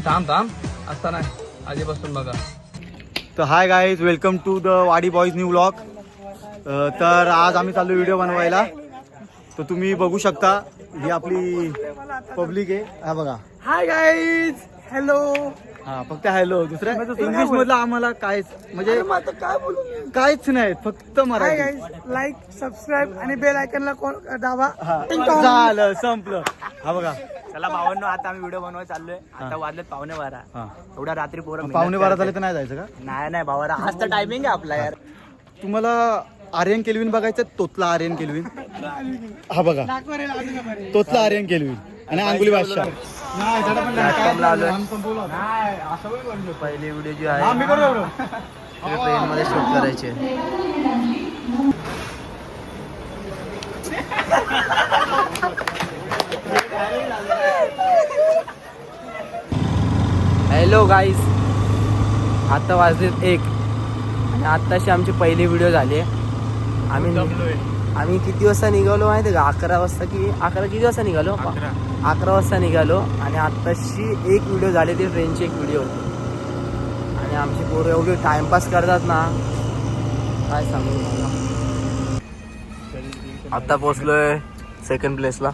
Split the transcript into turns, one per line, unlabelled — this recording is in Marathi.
थांब थांब असता नाही आधीपासून बघा.
तर hi guys, welcome to the Wadi boys new vlog. तर आज आम्ही चाललो व्हिडिओ बनवायला. तर तुम्ही बघू शकता ही आपली पब्लिक आहे. हा बघा.
Hi guys, hello.
हा फक्त हॅलो, दुसऱ्या इंग्लिश मधलं आम्हाला काहीच म्हणजे
काय बोलू?
काहीच नाही, फक्त
हाय
मराठी.
गाईज, लाईक, सबस्क्राईब आणि बेल आयकनला दाबा.
झालं, संपलं. हा बघा.
चला भावांनो, आता आम्ही व्हिडिओ बनवायला चाललोय. आता वाजलेत 11:15.
हा
एवढ्या रात्री पोरं
11:15 झाले तर नाही जायचं का?
नाही भावारा, आज तर टायमिंग आहे आपला यार.
तुम्हाला आर्यन केल्विन बघायचं, तोतला आर्यन केल्विन. हा बघा, तोतला आर्यन केल्विन आणि अंगुली बादशाह.
पहिली व्हिडिओ जी आहे ट्रेन मध्ये शूट करायचे. हॅलो गाईज, आता वाजलेत 1 आणि आत्ताशी आमची पहिली व्हिडिओ झाली आहे. आम्ही किती वाजता निघालो माहिती आहे का? 11 वाजता की 11 किती वाजता निघालो? 11 वाजता निघालो आणि आत्ताशी एक व्हिडिओ झाली, ती ट्रेनची एक व्हिडिओ होती. आणि आमची पोरं एवढी टाइमपास करतात ना, काय सांगू मला. आता पोचलोय सेकंड प्लेसला.